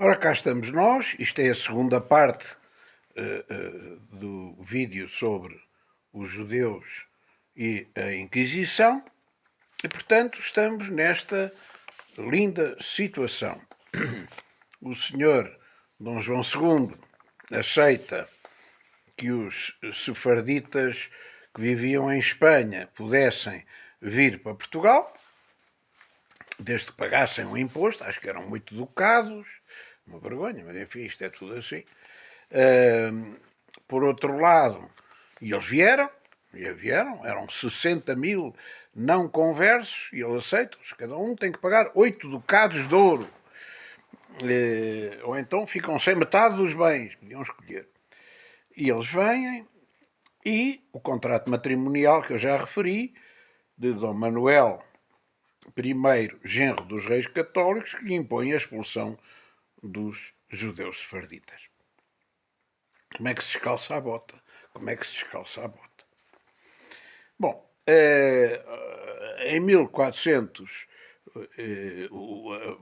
Ora, cá estamos nós. Isto é a segunda parte do vídeo sobre os judeus e a Inquisição. E, portanto, estamos nesta linda situação. O senhor Dom João II aceita que os sefarditas que viviam em Espanha pudessem vir para Portugal, desde que pagassem um imposto. Acho que eram 8 ducados, uma vergonha, mas enfim, isto é tudo assim. Por outro lado, e eles vieram, eram 60 mil não conversos, e eles aceitam, cada um tem que pagar 8 ducados de ouro. Ou então ficam sem metade dos bens, podiam escolher. E eles vêm, e o contrato matrimonial que eu já referi, de Dom Manuel I, genro dos reis católicos, que lhe impõe a expulsão dos judeus sefarditas. Como é que se descalça a bota? Como é que se descalça a bota? Bom, em 1400,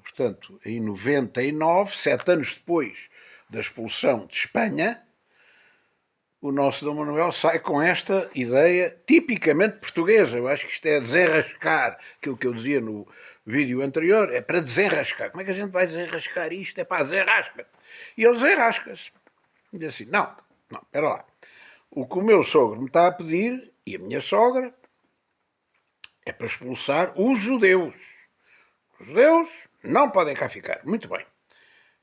portanto, em 99, 7 anos depois da expulsão de Espanha, o nosso Dom Manuel sai com esta ideia tipicamente portuguesa. Eu acho que isto é desenrascar aquilo que eu dizia no vídeo anterior, é para desenrascar. Como é que a gente vai desenrascar isto? É para desenrasca. E ele desenrasca-se. Diz assim, não, espera lá. O que o meu sogro me está a pedir, e a minha sogra, é para expulsar os judeus. Os judeus não podem cá ficar. Muito bem.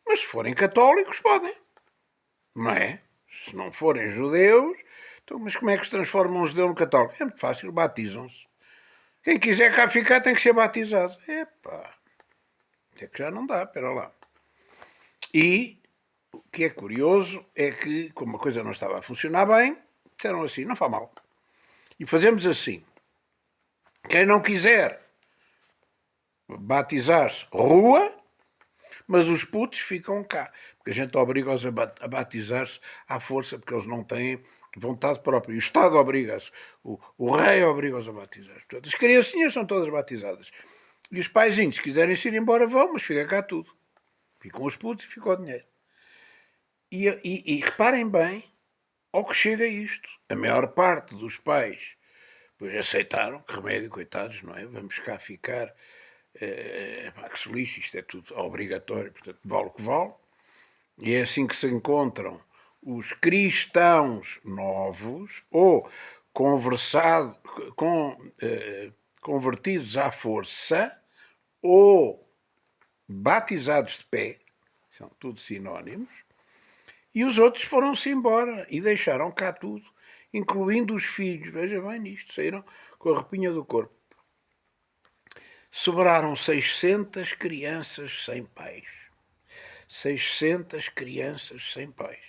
Mas se forem católicos, podem. Não é? Se não forem judeus, então, mas como é que se transforma um judeu no católico? É muito fácil, batizam-se. Quem quiser cá ficar tem que ser batizado. Epá, é que já não dá, espera lá. E o que é curioso é que, como a coisa não estava a funcionar bem, disseram assim, não faz mal. E fazemos assim. Quem não quiser batizar-se, rua, mas os putos ficam cá. Porque a gente obriga-os a batizar-se à força, porque eles não têm vontade própria. E o Estado obriga-os, o rei obriga-os a batizar. Portanto, as criancinhas são todas batizadas. E os paizinhos, se quiserem ir embora, vão, mas fica cá tudo. Ficam os putos e fica o dinheiro. E reparem bem ao que chega isto. A maior parte dos pais pois aceitaram, que remédio, coitados, não é? Vamos cá ficar, que se lixe, isto é tudo obrigatório, portanto, vale o que vale. E é assim que se encontram os cristãos novos ou convertidos à força ou batizados de pé, são tudo sinónimos, e os outros foram-se embora e deixaram cá tudo, incluindo os filhos. Veja bem nisto, saíram com a roupinha do corpo. Sobraram 600 crianças sem pais. 600 crianças sem pais,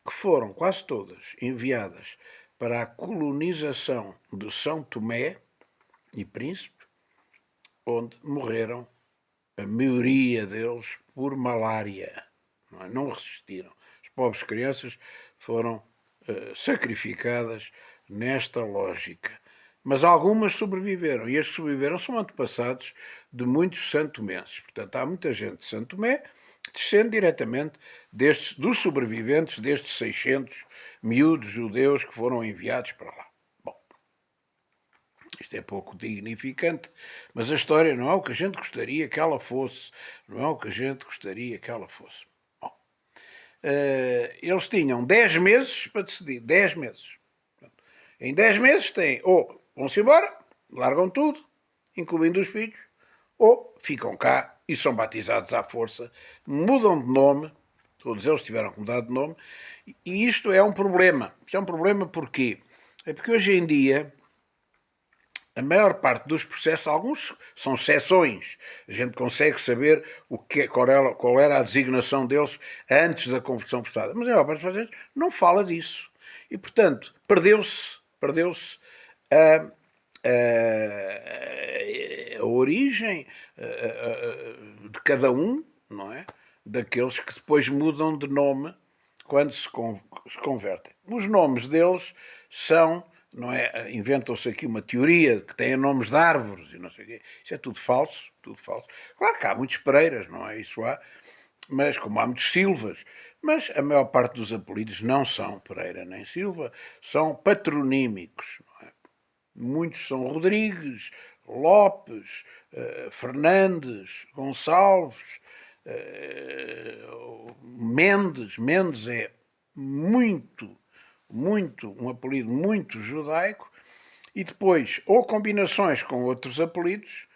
que foram quase todas enviadas para a colonização de São Tomé e Príncipe, onde morreram a maioria deles por malária. Não resistiram. As pobres crianças foram sacrificadas nesta lógica. Mas algumas sobreviveram, e as que sobreviveram são antepassados de muitos santomenses. Portanto, há muita gente de Santo Tomé descende diretamente dos sobreviventes destes 600 miúdos judeus que foram enviados para lá. Bom, isto é pouco dignificante, mas a história não é o que a gente gostaria que ela fosse. Não é o que a gente gostaria que ela fosse. Bom, eles tinham 10 meses para decidir. 10 meses. Em 10 meses têm, ou vão-se embora, largam tudo, incluindo os filhos, ou ficam cá e são batizados à força, mudam de nome, todos eles tiveram que mudar de nome, e isto é um problema. Isto é um problema porquê? É porque hoje em dia a maior parte dos processos, alguns são exceções, a gente consegue saber qual era a designação deles antes da conversão forçada, mas a maior parte dos processos não fala disso. E, portanto, perdeu-se a origem de cada um, não é? Daqueles que depois mudam de nome quando se convertem. Os nomes deles são, não é? Inventam-se aqui uma teoria que tem nomes de árvores e não sei o quê. Isso é tudo falso, tudo falso. Claro que há muitos Pereiras, não é? Isso há. mas como há muitos Silvas, mas a maior parte dos apelidos não são Pereira nem Silva, são patronímicos. Não é? Muitos são Rodrigues, Lopes, Fernandes, Gonçalves, Mendes. Mendes é muito, um apelido muito judaico, e depois, ou combinações com outros apelidos,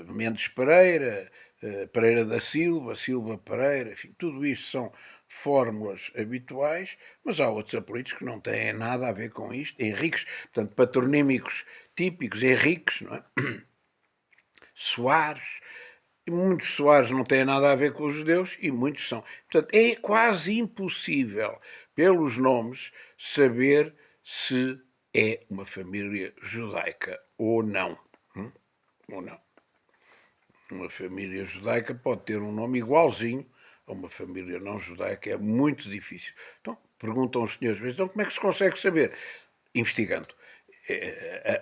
Mendes Pereira, Pereira da Silva, Silva Pereira, enfim, tudo isto são fórmulas habituais, mas há outros apelidos que não têm nada a ver com isto. Henriques, portanto, patronímicos típicos, Henriques, não é? Soares, e muitos Soares não têm nada a ver com os judeus e muitos são. Portanto, é quase impossível, pelos nomes, saber se é uma família judaica ou não. Ou não. Uma família judaica pode ter um nome igualzinho a uma família não judaica, é muito difícil. Então, perguntam os senhores, mas então como é que se consegue saber? Investigando.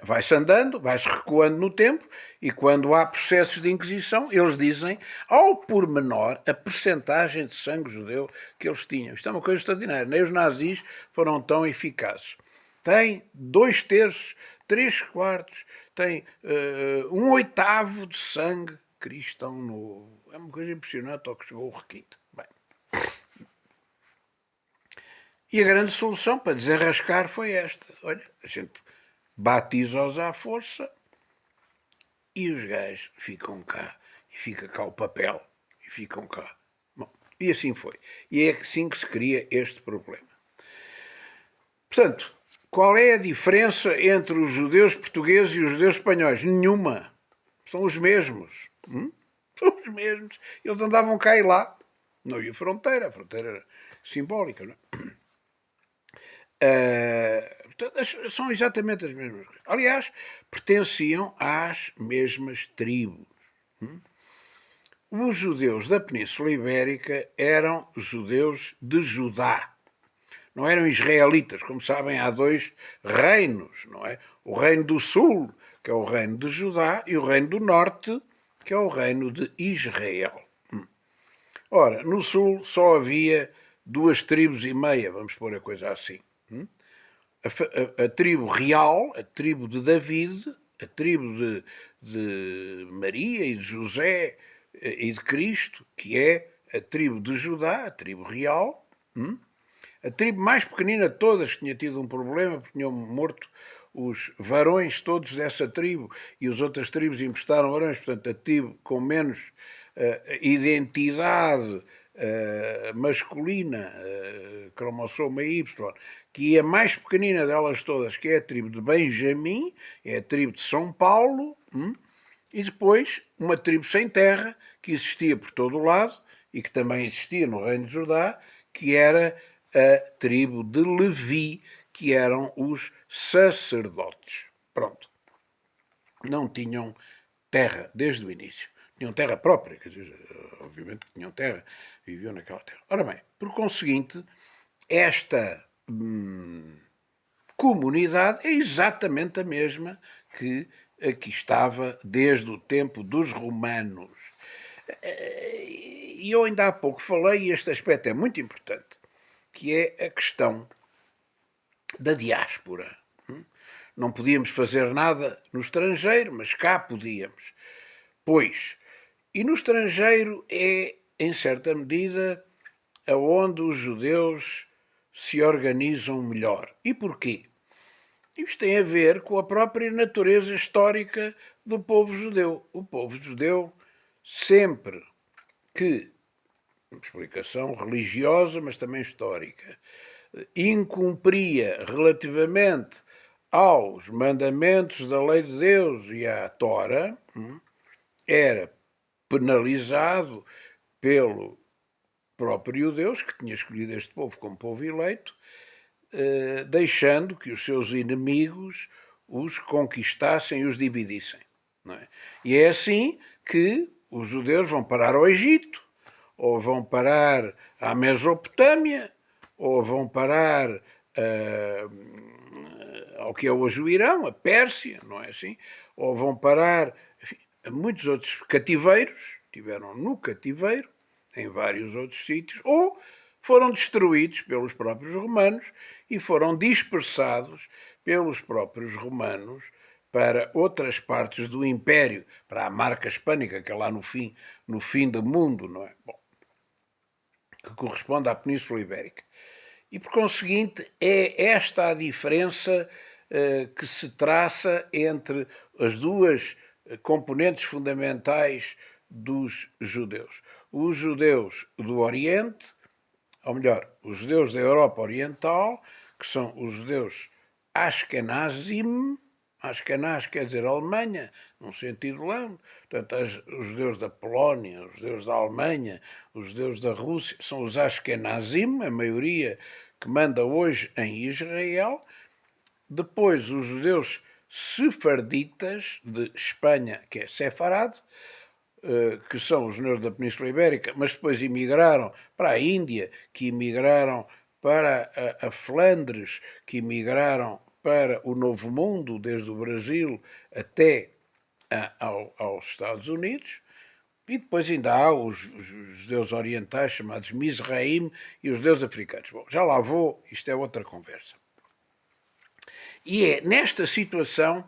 Vai-se andando, vai-se recuando no tempo, e quando há processos de inquisição, eles dizem, ao pormenor, a percentagem de sangue judeu que eles tinham. Isto é uma coisa extraordinária. Nem os nazis foram tão eficazes. Tem 2/3, 3/4, tem 1/8 de sangue cristão novo. É uma coisa impressionante ao que chegou o requinte. Bem. E a grande solução para desenrascar foi esta. Olha, a gente batiza-os à força e os gajos ficam cá. E fica cá o papel. E ficam cá. Bom, e assim foi. E é assim que se cria este problema. Portanto, qual é a diferença entre os judeus portugueses e os judeus espanhóis? Nenhuma. São os mesmos. São os mesmos. Eles andavam cá e lá. Não havia fronteira. A fronteira era simbólica, não é? Portanto, são exatamente as mesmas coisas. Aliás, pertenciam às mesmas tribos. Os judeus da Península Ibérica eram judeus de Judá. Não eram israelitas. Como sabem, há 2 reinos, não é? O reino do sul, que é o reino de Judá, e o reino do norte, que é o reino de Israel. Ora, no sul só havia 2 tribos e meia, vamos pôr a coisa assim. A tribo real, a tribo de David, a tribo de Maria e de José e de Cristo, que é a tribo de Judá, a tribo real. A tribo mais pequenina de todas, que tinha tido um problema, porque tinham morto os varões todos dessa tribo, e as outras tribos emprestaram varões, portanto a tribo com menos identidade masculina, cromossoma Y, que é a mais pequenina delas todas, que é a tribo de Benjamim, é a tribo de São Paulo, e depois uma tribo sem terra, que existia por todo o lado, e que também existia no reino de Judá, que era a tribo de Levi, que eram os sacerdotes. Pronto. Não tinham terra desde o início. Tinham terra própria, quer dizer, obviamente que tinham terra, viviam naquela terra. Ora bem, por conseguinte, esta comunidade é exatamente a mesma que aqui estava desde o tempo dos romanos. E eu ainda há pouco falei, e este aspecto é muito importante, que é a questão da diáspora. Não podíamos fazer nada no estrangeiro, mas cá podíamos. Pois, e no estrangeiro é, em certa medida, aonde os judeus se organizam melhor. E porquê? Isto tem a ver com a própria natureza histórica do povo judeu. O povo judeu, sempre que, uma explicação religiosa, mas também histórica, incumpria relativamente aos mandamentos da lei de Deus e à Tora, era penalizado pelo próprio Deus, que tinha escolhido este povo como povo eleito, deixando que os seus inimigos os conquistassem e os dividissem. Não é? E é assim que os judeus vão parar ao Egito, ou vão parar à Mesopotâmia, ou vão parar ao que é hoje o Irão, a Pérsia, não é assim? Ou vão parar, enfim, a muitos outros cativeiros, estiveram no cativeiro, em vários outros sítios, ou foram destruídos pelos próprios romanos e foram dispersados pelos próprios romanos para outras partes do Império, para a marca hispânica, que é lá no fim do mundo, não é? Bom, que corresponde à Península Ibérica. E, por conseguinte, é esta a diferença que se traça entre as duas componentes fundamentais dos judeus. Os judeus do Oriente, ou melhor, os judeus da Europa Oriental, que são os judeus Ashkenazim. Ashkenaz quer dizer Alemanha, num sentido largo. Portanto, os judeus da Polónia, os judeus da Alemanha, os judeus da Rússia, são os Ashkenazim, a maioria que manda hoje em Israel. Depois, os judeus sefarditas de Espanha, que é Sefarad, que são os judeus da Península Ibérica, mas depois emigraram para a Índia, que emigraram para a Flandres, que emigraram para o Novo Mundo, desde o Brasil até aos Estados Unidos. E depois ainda há os judeus orientais, chamados Mizraim, e os judeus africanos. Bom, já lá vou, isto é outra conversa. E é nesta situação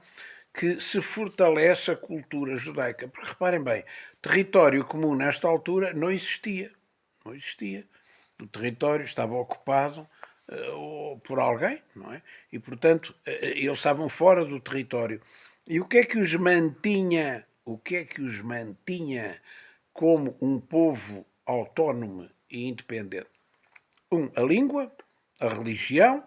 que se fortalece a cultura judaica. Porque reparem bem, território comum nesta altura não existia. Não existia. O território estava ocupado por alguém, não é? E, portanto, eles estavam fora do território. E o que é que os mantinha? O que é que os mantinha como um povo autónomo e independente? A língua, a religião,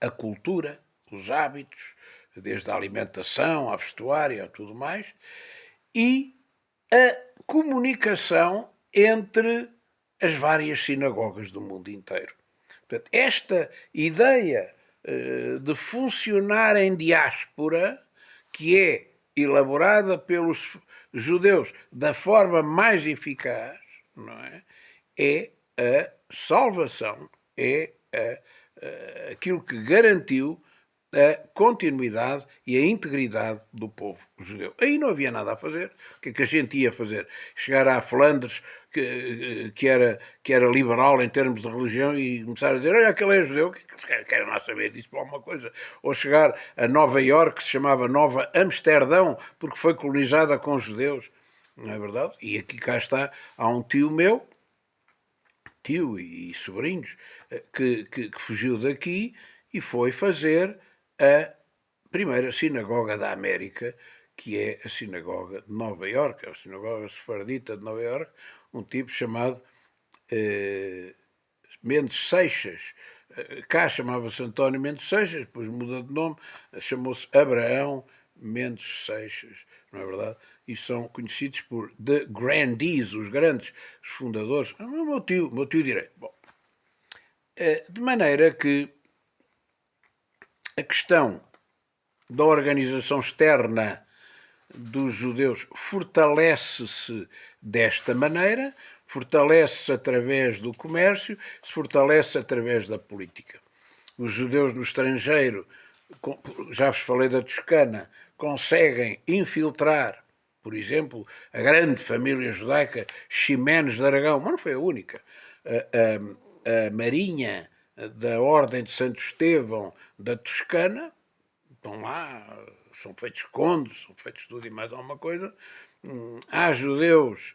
a cultura, os hábitos, desde a alimentação, a vestuário, a tudo mais, e a comunicação entre as várias sinagogas do mundo inteiro. Portanto, esta ideia de funcionar em diáspora, que é elaborada pelos judeus da forma mais eficaz, não é? É a salvação, é aquilo que garantiu a continuidade e a integridade do povo judeu. Aí não havia nada a fazer. O que é que a gente ia fazer? Chegar à Flandres, que era liberal em termos de religião, e começar a dizer: olha, aquele é judeu, que querem lá saber disso para alguma coisa. Ou chegar a Nova Iorque, que se chamava Nova Amsterdão, porque foi colonizada com judeus. Não é verdade? E aqui cá está, há um tio meu, tio e sobrinhos, que fugiu daqui e foi fazer a primeira sinagoga da América, que é a sinagoga de Nova Iorque, a sinagoga sefardita de Nova Iorque, um tipo chamado Mendes Seixas. Cá chamava-se António Mendes Seixas, depois muda de nome, chamou-se Abraão Mendes Seixas, não é verdade? E são conhecidos por The Grandees, os grandes, os fundadores. Meu tio direito. Bom, de maneira que a questão da organização externa dos judeus fortalece-se desta maneira, fortalece-se através do comércio, se fortalece através da política. Os judeus no estrangeiro, já vos falei da Toscana, conseguem infiltrar, por exemplo, a grande família judaica Ximenes de Aragão, mas não foi a única, a Marinha da Ordem de Santo Estevão da Toscana, estão lá, são feitos condes, são feitos tudo e mais alguma coisa. Há judeus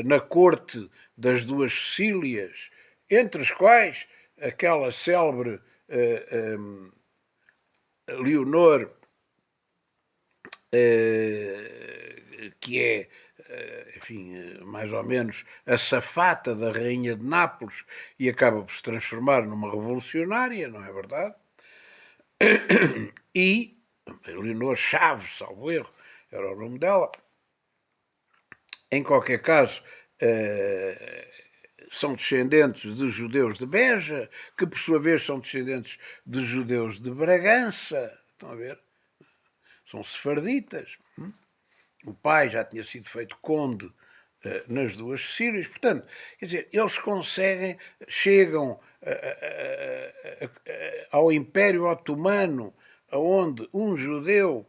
na corte das duas Sicílias, entre os quais aquela célebre Leonor, que é, enfim, mais ou menos a safata da rainha de Nápoles e acaba por se transformar numa revolucionária, não é verdade? E Leonor Chaves, salvo erro, era o nome dela. Em qualquer caso, são descendentes de judeus de Beja, que por sua vez são descendentes de judeus de Bragança. Estão a ver? São sefarditas. O pai já tinha sido feito conde nas duas Sicílias. Portanto, quer dizer, eles conseguem, chegam ao Império Otomano, onde um judeu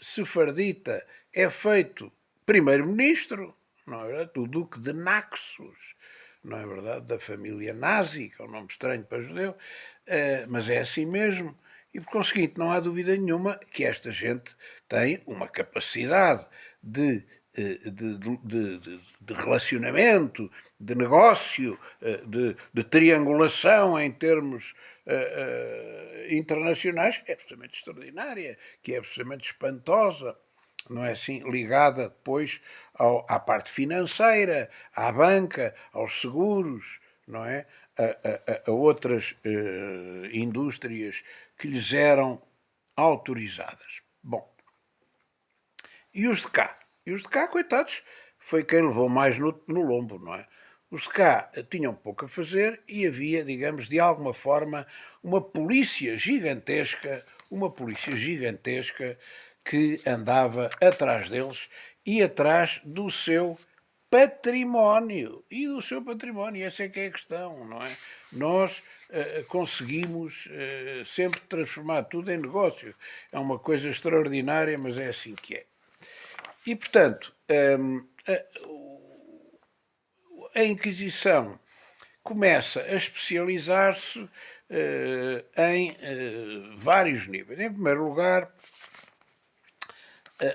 sefardita é feito primeiro-ministro, não é verdade? Do Duque de Naxos, não é verdade? Da família nazi, que é um nome estranho para judeu, mas é assim mesmo. E por conseguinte, não há dúvida nenhuma que esta gente tem uma capacidade de, de relacionamento, de negócio, de triangulação em termos internacionais, que é absolutamente extraordinária, que é absolutamente espantosa, não é assim, ligada depois à parte financeira, à banca, aos seguros, não é? A outras indústrias que lhes eram autorizadas. Bom, e os de cá? E os de cá, coitados, foi quem levou mais no lombo, não é? Os de cá tinham pouco a fazer e havia, digamos, de alguma forma, uma polícia gigantesca que andava atrás deles e atrás do seu património. E do seu património, essa é que é a questão, não é? Nós conseguimos sempre transformar tudo em negócio. É uma coisa extraordinária, mas é assim que é. E, portanto, a Inquisição começa a especializar-se em vários níveis. Em primeiro lugar,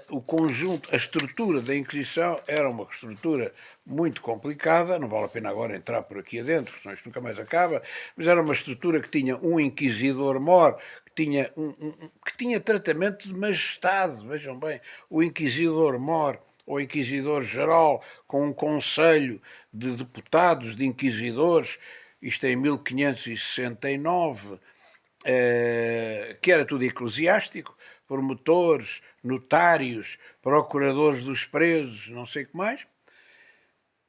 o conjunto, a estrutura da Inquisição era uma estrutura muito complicada, não vale a pena agora entrar por aqui adentro, senão isto nunca mais acaba, mas era uma estrutura que tinha um inquisidor-mor, que tinha tratamento de majestade, vejam bem, o inquisidor-mor, ou inquisidor-geral, com um conselho de deputados, de inquisidores, isto em 1569, que era tudo eclesiástico, promotores, notários, procuradores dos presos, não sei o que mais.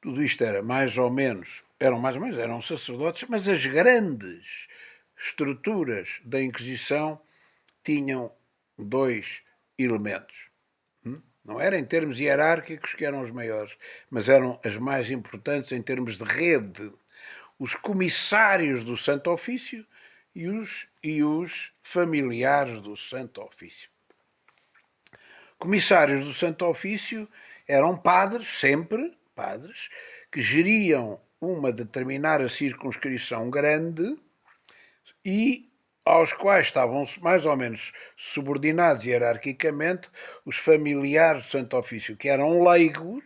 Tudo isto eram mais ou menos, eram sacerdotes, mas as grandes estruturas da Inquisição tinham dois elementos. Não era em termos hierárquicos que eram os maiores, mas eram as mais importantes em termos de rede. Os comissários do Santo Ofício e os familiares do Santo Ofício. Comissários do Santo Ofício eram padres, sempre padres, que geriam uma determinada circunscrição grande e aos quais estavam mais ou menos subordinados hierarquicamente os familiares do Santo Ofício, que eram leigos.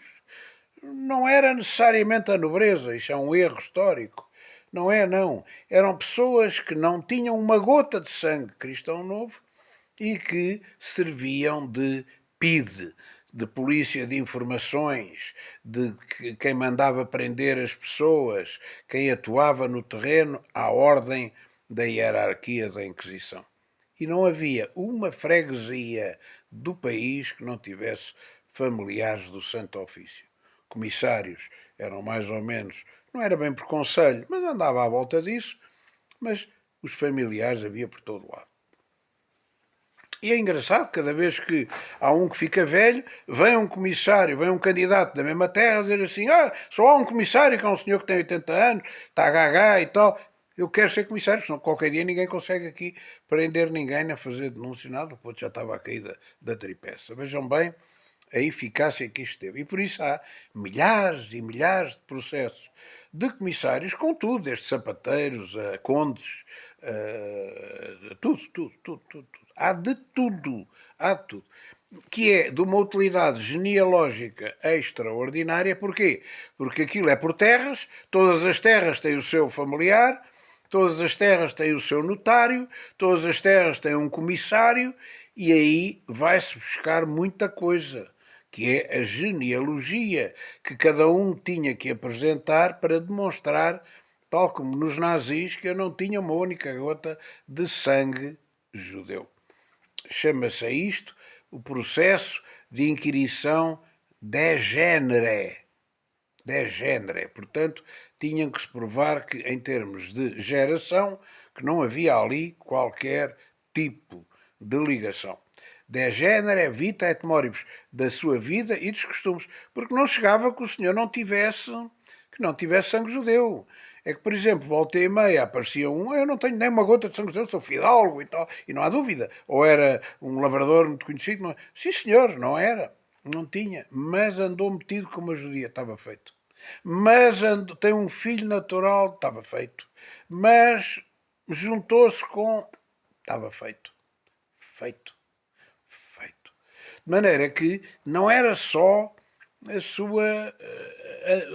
Não era necessariamente a nobreza, isso é um erro histórico. Não é, não. Eram pessoas que não tinham uma gota de sangue cristão novo e que serviam de PIDE, de polícia de informações, de quem mandava prender as pessoas, quem atuava no terreno à ordem da hierarquia da Inquisição. E não havia uma freguesia do país que não tivesse familiares do Santo Ofício. Comissários eram mais ou menos, não era bem por conselho, mas andava à volta disso, mas os familiares havia por todo lado. E é engraçado, cada vez que há um que fica velho, vem um comissário, vem um candidato da mesma terra dizer assim, só há um comissário que é um senhor que tem 80 anos, está gaga e tal, eu quero ser comissário, senão qualquer dia ninguém consegue aqui prender ninguém, nem fazer denúncio, nada, o outro já estava a cair da tripeça. Vejam bem a eficácia que isto teve. E por isso há milhares e milhares de processos de comissários, com tudo, desde sapateiros a condes, tudo. Há de tudo. Que é de uma utilidade genealógica extraordinária. Porquê? Porque aquilo é por terras, todas as terras têm o seu familiar, todas as terras têm o seu notário, todas as terras têm um comissário, e aí vai-se buscar muita coisa, que é a genealogia que cada um tinha que apresentar para demonstrar, tal como nos nazis, que eu não tinha uma única gota de sangue judeu. Chama-se a isto o processo de inquirição de género. Portanto, tinham que se provar que, em termos de geração, que não havia ali qualquer tipo de ligação. De género vita et moribus, da sua vida e dos costumes, porque não chegava que o senhor não tivesse sangue judeu. É que, por exemplo, volta e meia aparecia eu não tenho nem uma gota de sangue judeu, sou fidalgo e tal, e não há dúvida. Ou era um lavrador muito conhecido, não. Sim senhor, não era. Não tinha, mas andou metido com uma judia, estava feito. Mas tem um filho natural, estava feito. Mas juntou-se com... Estava feito. Feito. Feito. De maneira que não era só a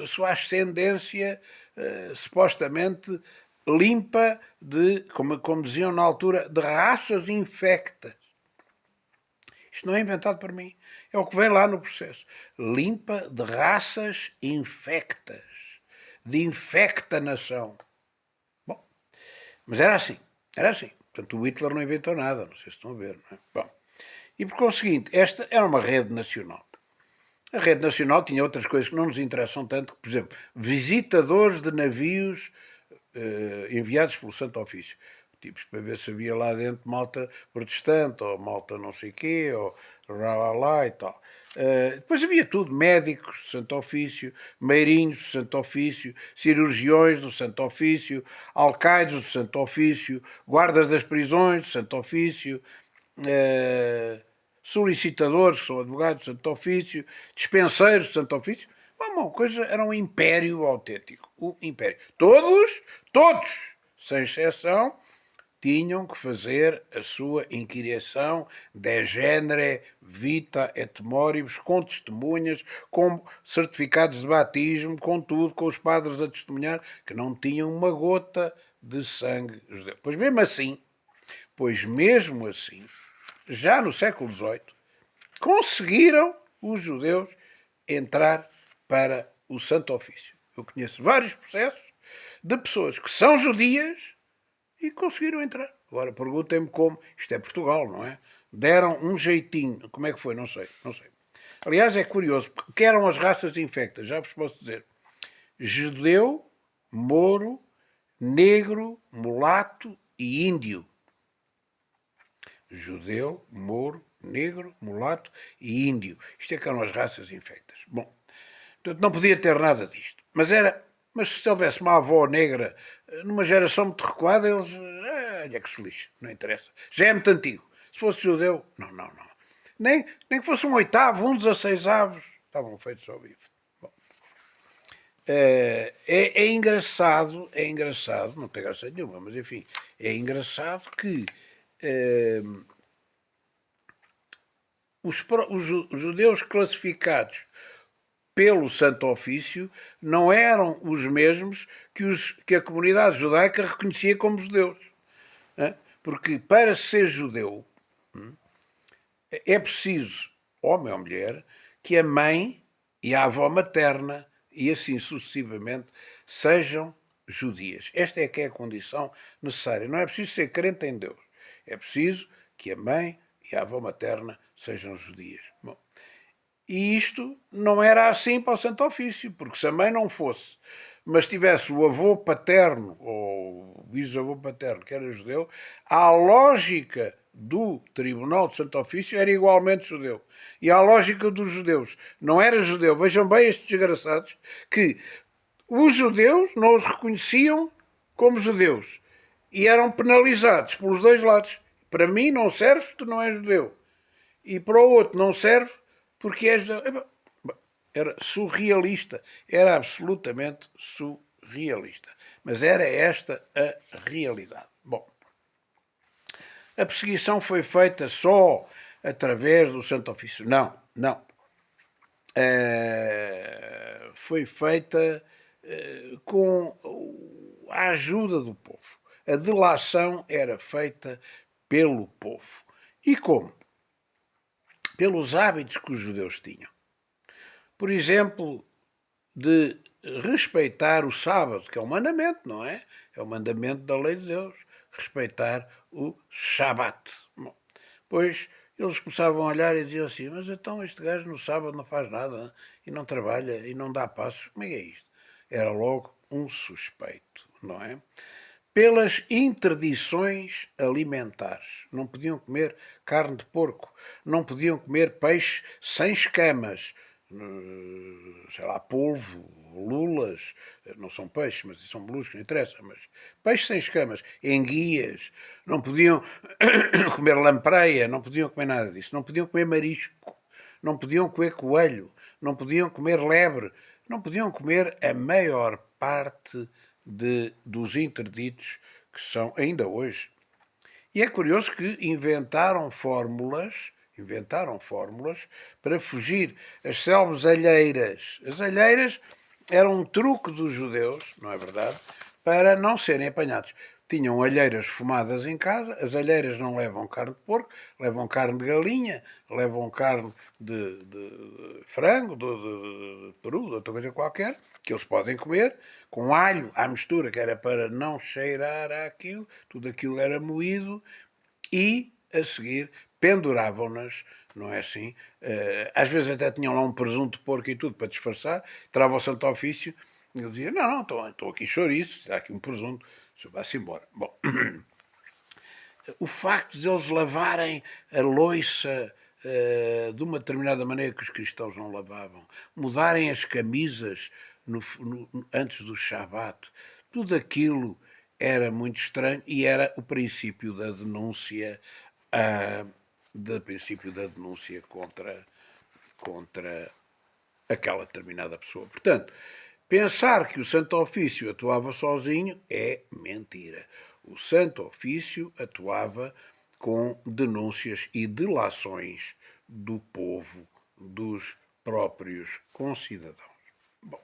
sua ascendência supostamente limpa de, como diziam na altura, de raças infectas. Isto não é inventado por mim. É o que vem lá no processo. Limpa de raças infectas. De infecta nação. Bom, mas era assim. Era assim. Portanto, o Hitler não inventou nada. Não sei se estão a ver, não é? Bom, e por conseguinte, esta era uma rede nacional. A rede nacional tinha outras coisas que não nos interessam tanto, por exemplo, visitadores de navios enviados pelo Santo Ofício. Tipos para ver se havia lá dentro malta protestante, ou malta não sei quê, ou lá e tal. Depois havia tudo, médicos do Santo Ofício, meirinhos do Santo Ofício, cirurgiões do Santo Ofício, alcaides do Santo Ofício, guardas das prisões do Santo Ofício, solicitadores, que são advogados do Santo Ofício, dispenseiros do Santo Ofício. Uma coisa, era um império autêntico. O império. Todos, sem exceção, tinham que fazer a sua inquirição de genere vita et moribus, com testemunhas, com certificados de batismo, com tudo, com os padres a testemunhar que não tinham uma gota de sangue judeu. Pois mesmo assim, já no século XVIII, conseguiram os judeus entrar para o Santo Ofício. Eu conheço vários processos de pessoas que são judias e conseguiram entrar. Agora perguntem-me como. Isto é Portugal, não é? Deram um jeitinho. Como é que foi? Não sei. Aliás, é curioso, porque que eram as raças infectas? Já vos posso dizer. Judeu, mouro, negro, mulato e índio. Judeu, mouro, negro, mulato e índio. Isto é que eram as raças infectas. Bom, portanto, não podia ter nada disto. Mas se houvesse uma avó negra numa geração muito recuada, eles... olha que se lixe, não interessa. Já é muito antigo. Se fosse judeu, não. Nem que fosse um oitavo, um 16 avos, estavam feitos ao vivo. Bom, é engraçado, não tem graça nenhuma, mas enfim, é engraçado que os judeus classificados pelo Santo Ofício não eram os mesmos que a comunidade judaica reconhecia como judeus. Porque para ser judeu é preciso, homem ou mulher, que a mãe e a avó materna, e assim sucessivamente, sejam judias. Esta é que é a condição necessária. Não é preciso ser crente em Deus. É preciso que a mãe e a avó materna sejam judias. Bom, e isto não era assim para o Santo Ofício, porque se a mãe não fosse, mas tivesse o avô paterno, ou o bisavô paterno, que era judeu, a lógica do Tribunal do Santo Ofício era igualmente judeu. E a lógica dos judeus não era judeu. Vejam bem estes desgraçados, que os judeus não os reconheciam como judeus e eram penalizados pelos dois lados. Para mim não serve, tu não és judeu. E para o outro não serve, porque és... Era surrealista. Era absolutamente surrealista. Mas era esta a realidade. Bom, a perseguição foi feita só através do Santo Ofício. Não. Foi feita com a ajuda do povo. A delação era feita pelo povo. E como? Pelos hábitos que os judeus tinham. Por exemplo, de respeitar o sábado, que é um mandamento, não é? É o mandamento da lei de Deus. Respeitar o Shabat. Bom, pois eles começavam a olhar e diziam assim, mas então este gajo no sábado não faz nada, e não trabalha, e não dá passos. Como é que é isto? Era logo um suspeito, não é? Pelas interdições alimentares. Não podiam comer carne de porco, não podiam comer peixe sem escamas, sei lá, polvo, lulas, não são peixes, mas são moluscos, não interessa, mas peixes sem escamas, enguias, não podiam comer lampreia, não podiam comer nada disso, não podiam comer marisco, não podiam comer coelho, não podiam comer lebre, não podiam comer a maior parte dos interditos que são ainda hoje. E é curioso que inventaram fórmulas para fugir. As selvas alheiras. As alheiras eram um truque dos judeus, não é verdade, para não serem apanhados. Tinham alheiras fumadas em casa, as alheiras não levam carne de porco, levam carne de galinha, levam carne de frango, de peru, de outra coisa qualquer, que eles podem comer, com alho à mistura, que era para não cheirar aquilo, tudo aquilo era moído, e a seguir penduravam-nas, não é assim? Às vezes até tinham lá um presunto de porco e tudo para disfarçar, trava o Santo Ofício, e eu dizia, não, estou aqui chouriço, está aqui um presunto, vá-se embora. Bom, o facto de eles lavarem a loiça de uma determinada maneira que os cristãos não lavavam, mudarem as camisas antes do Shabat, tudo aquilo era muito estranho e era o princípio da denúncia, contra aquela determinada pessoa. Portanto, pensar que o Santo Ofício atuava sozinho é mentira. O Santo Ofício atuava com denúncias e delações do povo, dos próprios concidadãos. Bom,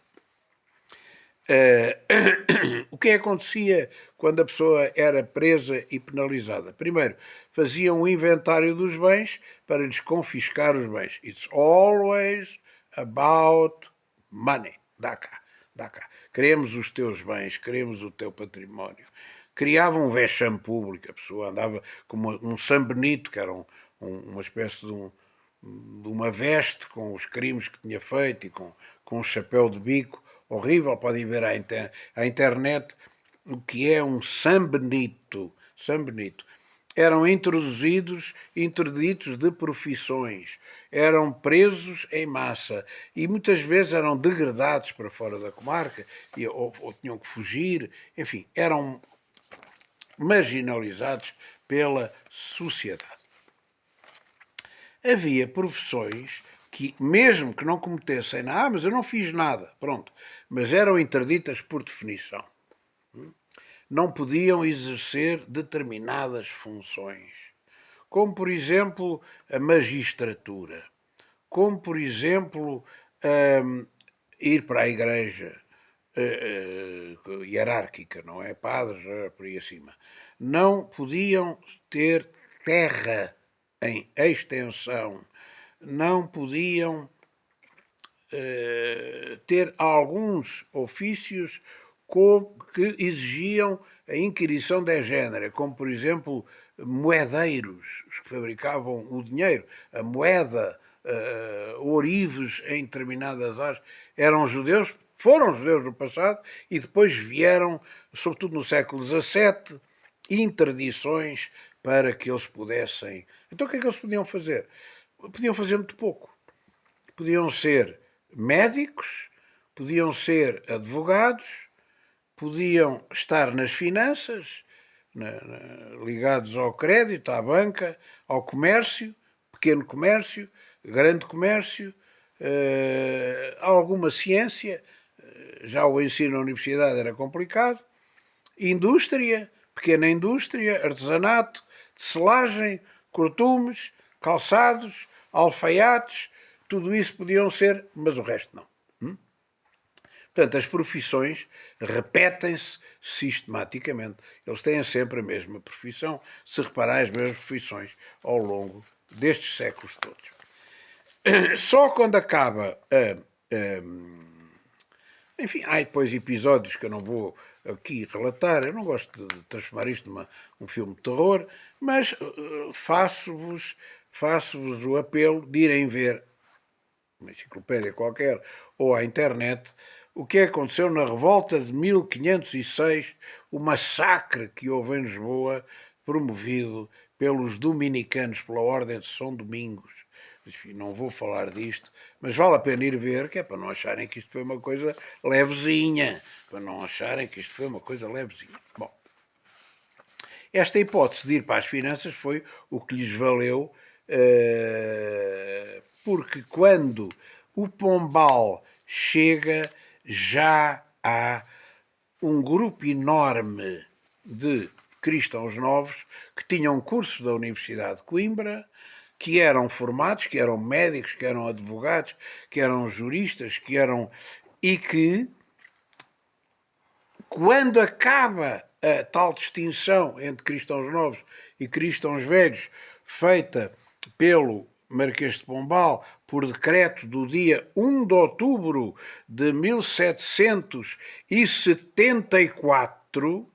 o que acontecia quando a pessoa era presa e penalizada? Primeiro, faziam um inventário dos bens para lhes confiscar os bens. It's always about money. Dá cá, dá cá. Queremos os teus bens, queremos o teu património. Criavam um vexame público, a pessoa andava como um São Benito, que era uma espécie de uma veste com os crimes que tinha feito e com um chapéu de bico horrível. Podem ver à internet o que é um São Benito. São Benito. Eram introduzidos interditos de profissões, eram presos em massa e muitas vezes eram degradados para fora da comarca ou tinham que fugir, enfim, eram marginalizados pela sociedade. Havia profissões que, mesmo que não cometessem nada, mas eu não fiz nada, pronto, mas eram interditas por definição. Não podiam exercer determinadas funções, como, por exemplo, a magistratura, como, por exemplo, ir para a igreja hierárquica, não é? Padres, por aí acima. Não podiam ter terra em extensão, não podiam ter alguns ofícios que exigiam a inquirição de género, como, por exemplo, moedeiros, os que fabricavam o dinheiro, a moeda, ourives em determinadas áreas, eram judeus, foram judeus no passado e depois vieram, sobretudo no século XVII, interdições para que eles pudessem... Então o que é que eles podiam fazer? Podiam fazer muito pouco. Podiam ser médicos, podiam ser advogados, podiam estar nas finanças, ligados ao crédito, à banca, ao comércio, pequeno comércio, grande comércio, alguma ciência, já o ensino na universidade era complicado, indústria, pequena indústria, artesanato, tecelagem, cortumes, calçados, alfaiates, tudo isso podiam ser, mas o resto não. Portanto, as profissões repetem-se sistematicamente. Eles têm sempre a mesma profissão, se reparar as mesmas profissões ao longo destes séculos todos. Só quando acaba enfim, há depois episódios que eu não vou aqui relatar, eu não gosto de transformar isto num filme de terror, mas faço-vos o apelo de irem ver uma enciclopédia qualquer ou à internet o que aconteceu na revolta de 1506, o massacre que houve em Lisboa, promovido pelos dominicanos, pela Ordem de São Domingos. Enfim, não vou falar disto, mas vale a pena ir ver, que é para não acharem que isto foi uma coisa levezinha. Para não acharem que isto foi uma coisa levezinha. Bom, esta hipótese de ir para as finanças foi o que lhes valeu porque quando o Pombal chega, já há um grupo enorme de cristãos novos que tinham cursos da Universidade de Coimbra, que eram formados, que eram médicos, que eram advogados, que eram juristas, que eram... e que, quando acaba a tal distinção entre cristãos novos e cristãos velhos, feita pelo Marquês de Pombal, por decreto do dia 1 de outubro de 1774,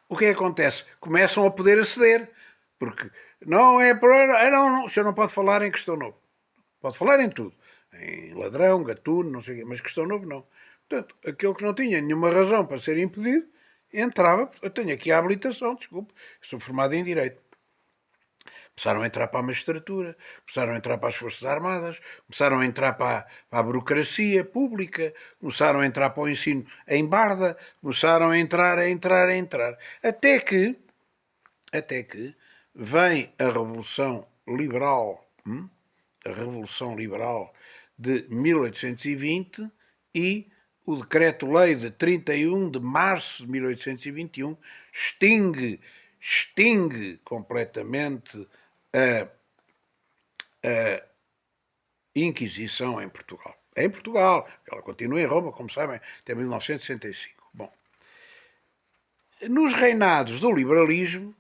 o que acontece? Começam a poder aceder, porque não é para... Não, o senhor não pode falar em Cristão Novo. Pode falar em tudo. Em ladrão, gatuno, não sei o quê, mas Cristão Novo não. Portanto, aquele que não tinha nenhuma razão para ser impedido, entrava. Eu tenho aqui a habilitação, desculpe, sou formado em Direito. Começaram a entrar para a magistratura, começaram a entrar para as Forças Armadas, começaram a entrar para a burocracia pública, começaram a entrar para o ensino em Barda, começaram a entrar. Até que vem a Revolução Liberal, de 1820 e o Decreto-Lei de 31 de março de 1821 extingue completamente a Inquisição em Portugal. É em Portugal, ela continua em Roma, como sabem, até 1965. Bom, nos reinados do liberalismo,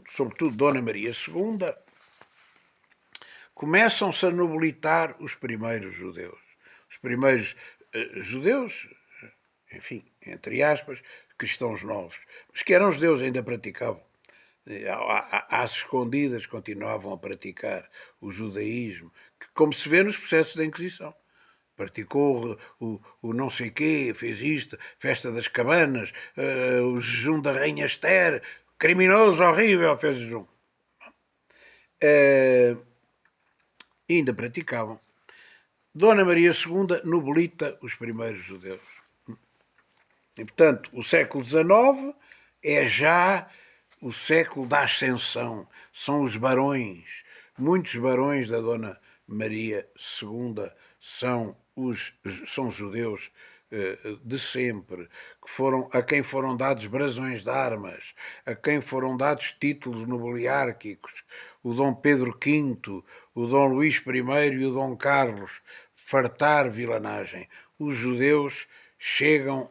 sobretudo Dona Maria II, começam-se a nobilitar os primeiros judeus. Os primeiros judeus, enfim, entre aspas, cristãos novos, mas que eram judeus, ainda praticavam. Às escondidas continuavam a praticar o judaísmo, que, como se vê nos processos da Inquisição. Praticou o não sei quê, fez isto, festa das cabanas, o jejum da Rainha Esther, criminoso, horrível, fez jejum. Ainda praticavam. Dona Maria II nobilita os primeiros judeus. E, portanto, o século XIX é já o século da ascensão. São os barões. Muitos barões da Dona Maria II são judeus de sempre, a quem foram dados brasões de armas, a quem foram dados títulos nobiliárquicos, o Dom Pedro V, o Dom Luís I e o Dom Carlos, fartar vilanagem. Os judeus chegam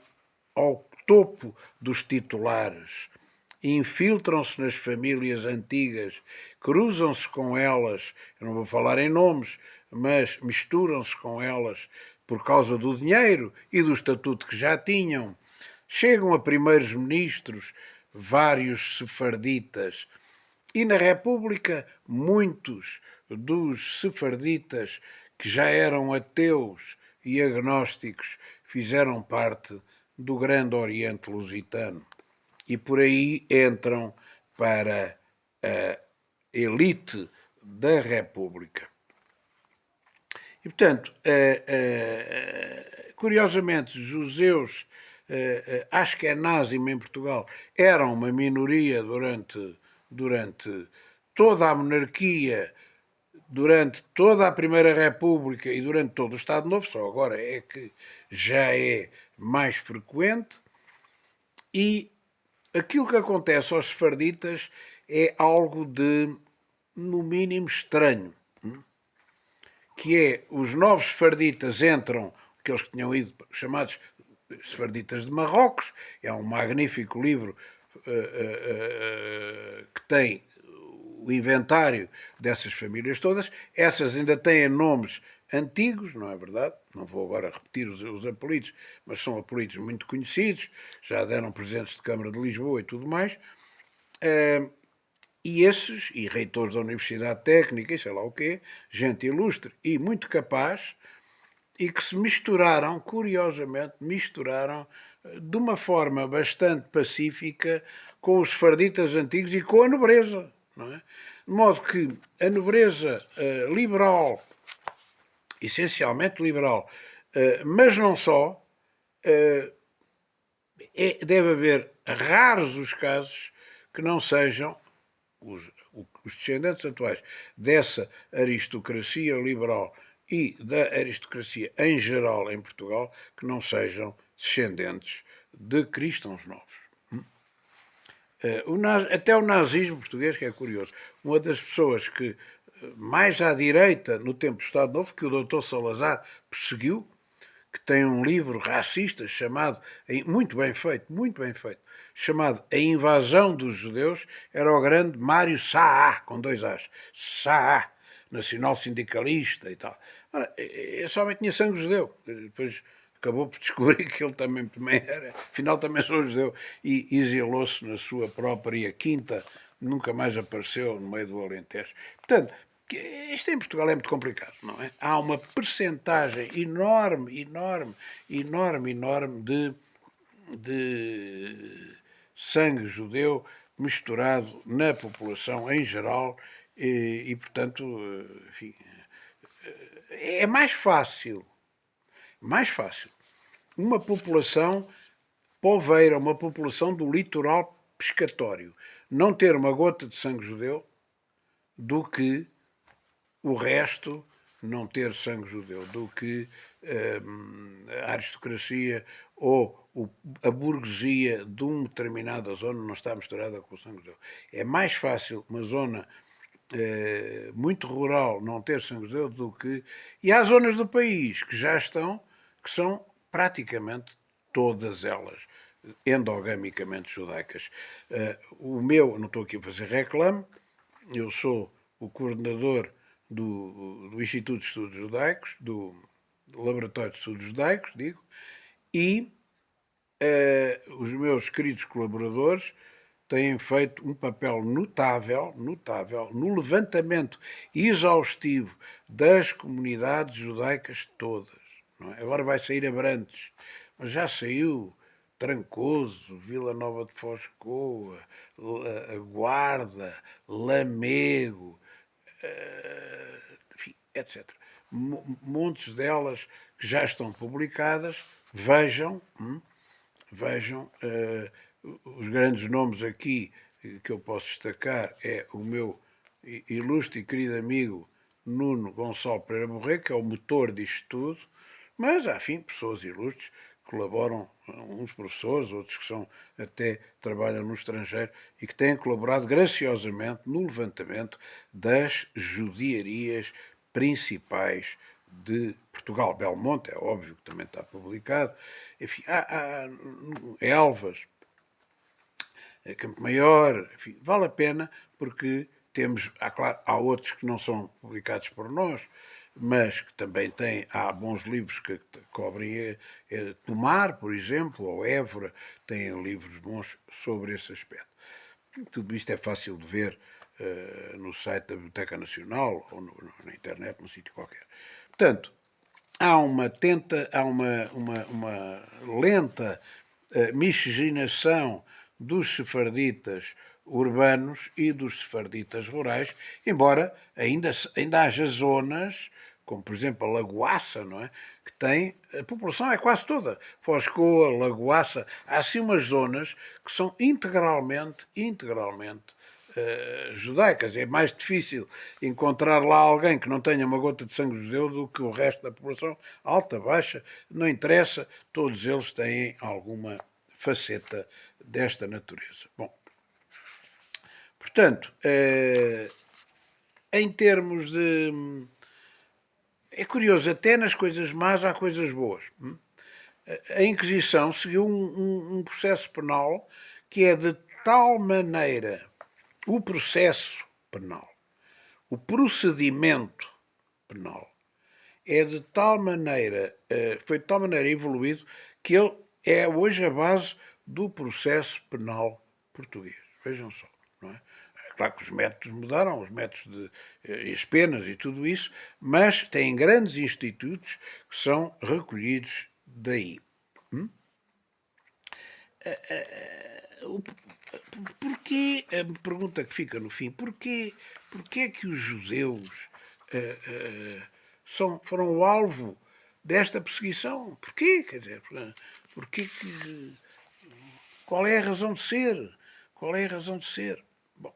ao topo dos titulares, infiltram-se nas famílias antigas, cruzam-se com elas, eu não vou falar em nomes, mas misturam-se com elas por causa do dinheiro e do estatuto que já tinham. Chegam a primeiros ministros, vários sefarditas, e na República muitos dos sefarditas que já eram ateus e agnósticos fizeram parte do Grande Oriente Lusitano e por aí entram para a elite da República. E, portanto, curiosamente, os judeus ashkenazim em Portugal eram uma minoria durante toda a monarquia, durante toda a Primeira República e durante todo o Estado Novo, só agora é que já é mais frequente, e aquilo que acontece aos sefarditas é algo de, no mínimo, estranho, que é os novos sefarditas entram, aqueles que tinham ido chamados sefarditas de Marrocos, é um magnífico livro que tem o inventário dessas famílias todas. Essas ainda têm nomes antigos, não é verdade? Não vou agora repetir os apelidos, mas são apelidos muito conhecidos, já deram presidentes de Câmara de Lisboa e tudo mais. E esses, e reitores da Universidade Técnica, e sei lá o quê, gente ilustre e muito capaz, e que se misturaram, curiosamente, de uma forma bastante pacífica com os sefarditas antigos e com a nobreza, não é? De modo que a nobreza liberal, essencialmente liberal, mas não só, deve haver raros os casos que não sejam os descendentes atuais dessa aristocracia liberal e da aristocracia em geral em Portugal, que não sejam descendentes de cristãos novos. Até o nazismo português, que é curioso, uma das pessoas que mais à direita no tempo do Estado Novo, que o doutor Salazar perseguiu, que tem um livro racista chamado, muito bem feito, chamado A Invasão dos Judeus, era o grande Mário Saá, com 2 As, Saá, nacional sindicalista e tal. Ora, esse homem tinha sangue judeu, depois acabou por descobrir que ele também era, afinal também sou judeu, e exilou-se na sua própria quinta, nunca mais apareceu no meio do Alentejo. Portanto, isto em Portugal é muito complicado, não é? Há uma percentagem enorme de sangue judeu misturado na população em geral portanto, enfim, é mais fácil uma população poveira, uma população do litoral pescatório, não ter uma gota de sangue judeu do que o resto não ter sangue judeu, do que a aristocracia ou a burguesia de uma determinada zona não está misturada com o sangue judeu. É mais fácil uma zona muito rural não ter sangue judeu do que... E há zonas do país que já estão, que são praticamente todas elas endogamicamente judaicas. Não estou aqui a fazer reclame, eu sou o coordenador do Instituto de Estudos Judaicos, do Laboratório de Estudos Judaicos, digo, e os meus queridos colaboradores têm feito um papel notável no levantamento exaustivo das comunidades judaicas todas. Não é? Agora vai sair Abrantes, mas já saiu Trancoso, Vila Nova de Foscoa, a Guarda, Lamego, enfim, etc. Montes delas que já estão publicadas. Vejam, os grandes nomes aqui que eu posso destacar é o meu ilustre e querido amigo Nuno Gonçalo Pereira Borré, que é o motor disto tudo, mas, enfim, pessoas ilustres colaboram, uns professores, outros que são até trabalham no estrangeiro e que têm colaborado graciosamente no levantamento das judiarias principais de Portugal. Belmonte, é óbvio que também está publicado. Enfim, há Elvas, Campo Maior, enfim, vale a pena porque temos, claro, há outros que não são publicados por nós, mas que também têm, há bons livros que cobrem Tomar, por exemplo, ou Évora, têm livros bons sobre esse aspecto. Tudo isto é fácil de ver no site da Biblioteca Nacional ou na internet, num sítio qualquer. Portanto, há uma lenta miscigenação dos sefarditas urbanos e dos sefarditas rurais, embora ainda haja zonas, como por exemplo a Lagoaça, não é? Que tem, a população é quase toda, Foscoa, Lagoaça, há assim umas zonas que são integralmente judaicas. É mais difícil encontrar lá alguém que não tenha uma gota de sangue judeu do que o resto da população, alta, baixa, não interessa, todos eles têm alguma faceta desta natureza. Bom, portanto, em termos de... É curioso, até nas coisas más há coisas boas. A Inquisição seguiu um processo penal que é de tal maneira o processo penal, o procedimento penal, é de tal maneira, foi de tal maneira evoluído que ele é hoje a base do processo penal português. Vejam só, não é? Claro que os métodos mudaram, os métodos as penas e tudo isso, mas tem grandes institutos que são recolhidos daí. Porquê, a pergunta que fica no fim, porquê é que os judeus foram o alvo desta perseguição? Porquê? Quer dizer, porquê que... Qual é a razão de ser? Qual é a razão de ser? Bom,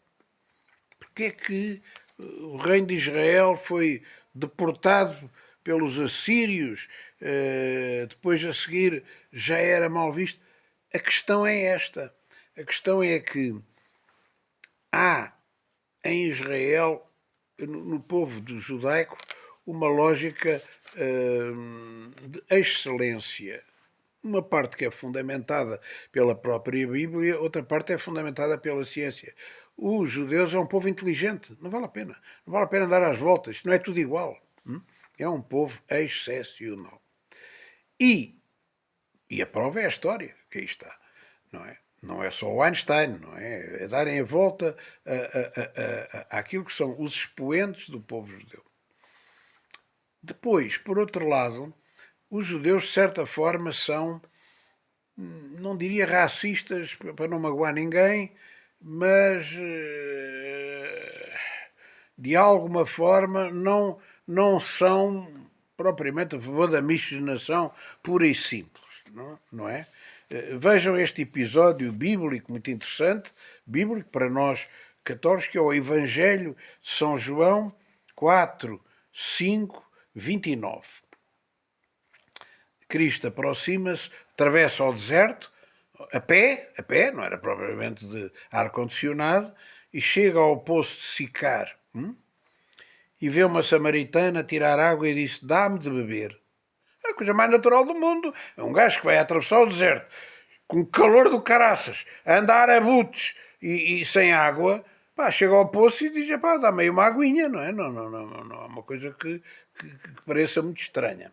porque é que o reino de Israel foi deportado pelos assírios, depois a seguir já era mal visto. A questão é esta. A questão é que há em Israel, no povo do judaico, uma lógica de excelência. Uma parte que é fundamentada pela própria Bíblia, outra parte é fundamentada pela ciência. Os judeus é um povo inteligente, não vale a pena. Não vale a pena dar às voltas, não é tudo igual. É um povo excepcional. E a prova é a história, que aí está, não é? Não é só o Einstein, não é? É darem a volta àquilo que são os expoentes do povo judeu. Depois, por outro lado, os judeus, de certa forma, são, não diria racistas, para não magoar ninguém, mas de alguma forma não são propriamente a favor da miscigenação pura e simples, não é? Vejam este episódio bíblico muito interessante, bíblico para nós católicos, que é o Evangelho de São João 4, 5, 29. Cristo aproxima-se, atravessa o deserto, a pé, não era propriamente de ar-condicionado, e chega ao poço de Sicar, e vê uma samaritana tirar água e disse: dá-me de beber. É a coisa mais natural do mundo. É um gajo que vai atravessar o deserto, com calor do caraças, a andar a butos e sem água, pá, chega ao poço e diz: pá, dá-me aí uma aguinha, não é? Não é uma coisa que pareça muito estranha.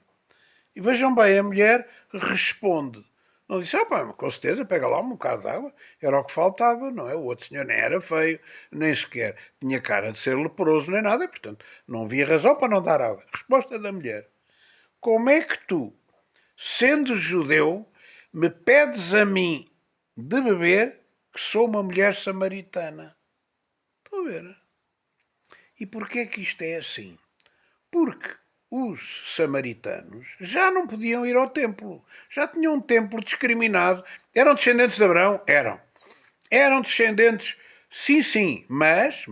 E vejam bem, a mulher responde. Não disse, pá, com certeza, pega lá um bocado de água. Era o que faltava, não é? O outro senhor nem era feio, nem sequer tinha cara de ser leproso, nem nada. E, portanto, não havia razão para não dar água. Resposta da mulher. Como é que tu, sendo judeu, me pedes a mim de beber que sou uma mulher samaritana? Estão a ver? E porquê é que isto é assim? Porque os samaritanos já não podiam ir ao templo. Já tinham um templo discriminado. Eram descendentes de Abraão? Eram. Eram descendentes, sim, mas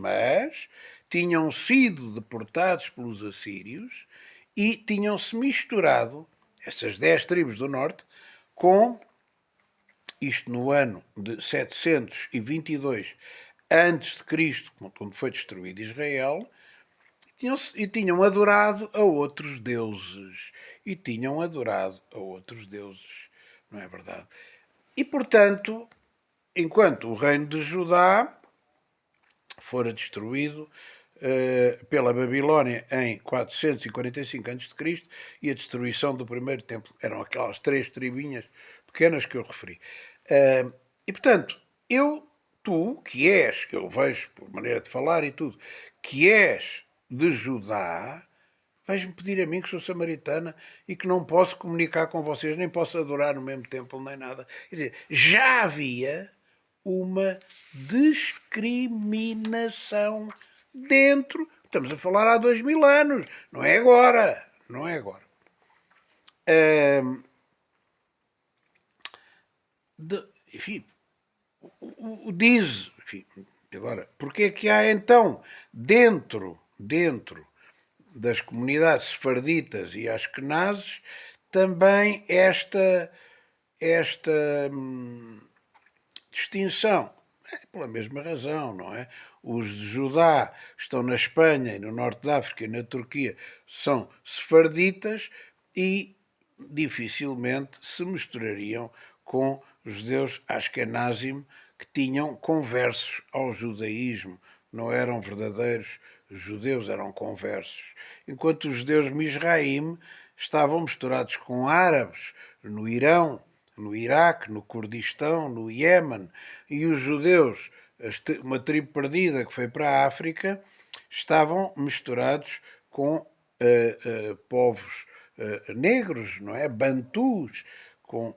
tinham sido deportados pelos assírios e tinham-se misturado, essas 10 tribos do norte, com, isto no ano de 722 a.C., quando foi destruído Israel, e tinham adorado a outros deuses. E tinham adorado a outros deuses. Não é verdade? E, portanto, enquanto o reino de Judá fora destruído pela Babilónia em 445 a.C. e a destruição do primeiro templo. Eram aquelas 3 tribinhas pequenas que eu referi. E, portanto, tu, que és, eu vejo por maneira de falar e tudo, que és de Judá, vais-me pedir a mim que sou samaritana e que não posso comunicar com vocês, nem posso adorar no mesmo templo, nem nada. Quer dizer, já havia uma discriminação dentro. Estamos a falar há 2000 anos, não é agora. Não é agora. Enfim, diz, enfim, agora, porque é que há então dentro das comunidades sefarditas e askenazes também esta distinção? É pela mesma razão, não é? Os de Judá estão na Espanha e no norte da África e na Turquia são sefarditas e dificilmente se misturariam com os judeus Ashkenazim que tinham conversos ao judaísmo, não eram verdadeiros judeus, eram conversos. Enquanto os judeus Mizraim estavam misturados com árabes no Irão, no Iraque, no Kurdistão, no Iémen, e os judeus, uma tribo perdida que foi para a África, estavam misturados com povos negros, não é? Bantus, como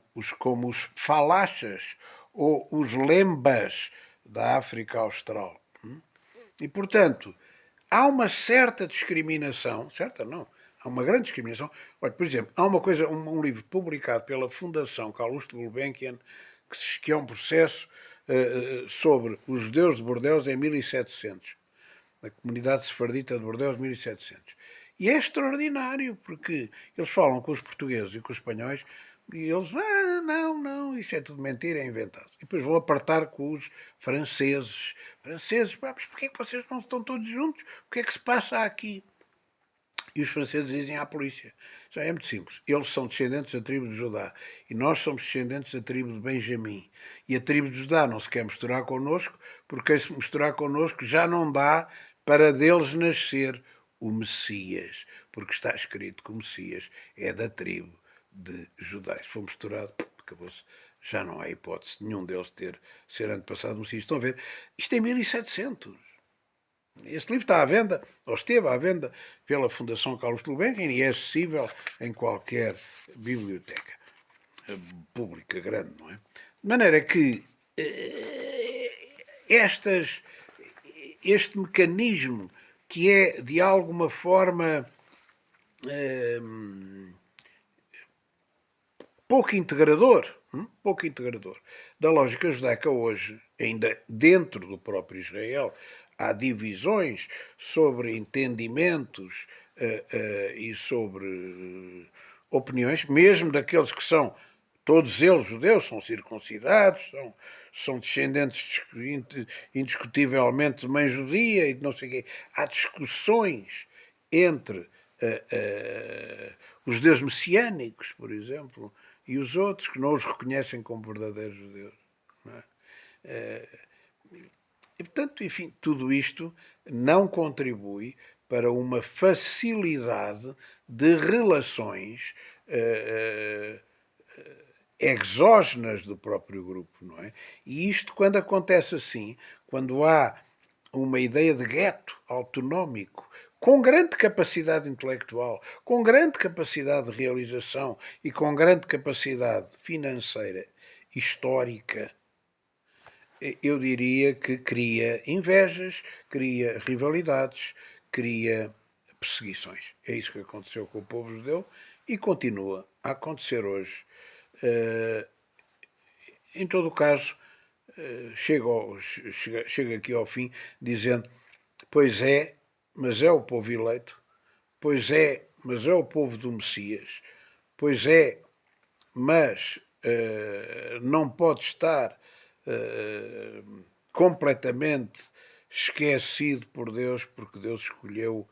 os falachas ou os lembas da África Austral. E, portanto, há uma certa discriminação, certa não, há uma grande discriminação. Olha, por exemplo, há uma coisa, um livro publicado pela Fundação Calouste Gulbenkian, que é um processo sobre os judeus de Bordeaux em 1700. da comunidade sefardita de Bordeaux de 1700. E é extraordinário, porque eles falam com os portugueses e com os espanhóis e eles, não, isso é tudo mentira, é inventado. E depois vão apartar com os franceses. Franceses, mas porquê é que vocês não estão todos juntos? O que é que se passa aqui? E os franceses dizem à polícia. Já é muito simples. Eles são descendentes da tribo de Judá e nós somos descendentes da tribo de Benjamim. E a tribo de Judá não se quer misturar connosco, porque se misturar connosco já não dá para deles nascer o Messias, porque está escrito que o Messias é da tribo de Judá. Se for misturado, acabou-se. Já não há hipótese de nenhum deles ser antepassado do Messias. Estão a ver? Isto é 1700. Este livro está à venda, ou esteve à venda, pela Fundação Carlos Gulbenkian e é acessível em qualquer biblioteca pública grande, não é? De maneira que este mecanismo que é, de alguma forma, pouco integrador da lógica judaica hoje, ainda dentro do próprio Israel, há divisões sobre entendimentos e sobre opiniões, mesmo daqueles que são, todos eles judeus, são circuncidados, são descendentes indiscutivelmente de mãe judia e de não sei o quê. Há discussões entre os judeus messiânicos, por exemplo, e os outros que não os reconhecem como verdadeiros judeus. Não é? E, portanto, enfim, tudo isto não contribui para uma facilidade de relações exógenas do próprio grupo, não é? E isto, quando acontece assim, quando há uma ideia de gueto autonómico, com grande capacidade intelectual, com grande capacidade de realização e com grande capacidade financeira, histórica, eu diria que cria invejas, cria rivalidades, cria perseguições. É isso que aconteceu com o povo judeu e continua a acontecer hoje. Em todo o caso, chego aqui ao fim dizendo: pois é, mas é o povo eleito, pois é, mas é o povo do Messias, pois é, mas não pode estar completamente esquecido por Deus, porque Deus escolheu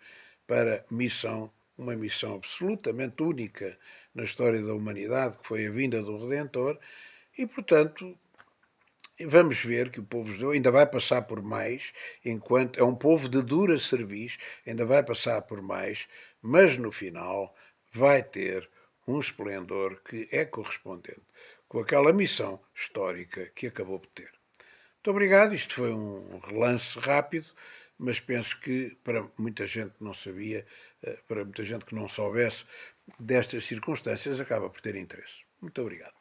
para missão, uma missão absolutamente única na história da humanidade, que foi a vinda do Redentor, e portanto vamos ver que o povo judeu ainda vai passar por mais, enquanto é um povo de dura cerviz, ainda vai passar por mais, mas no final vai ter um esplendor que é correspondente com aquela missão histórica que acabou por ter. Muito obrigado, isto foi um relance rápido, mas penso que para muita gente que não sabia, para muita gente que não soubesse destas circunstâncias, acaba por ter interesse. Muito obrigado.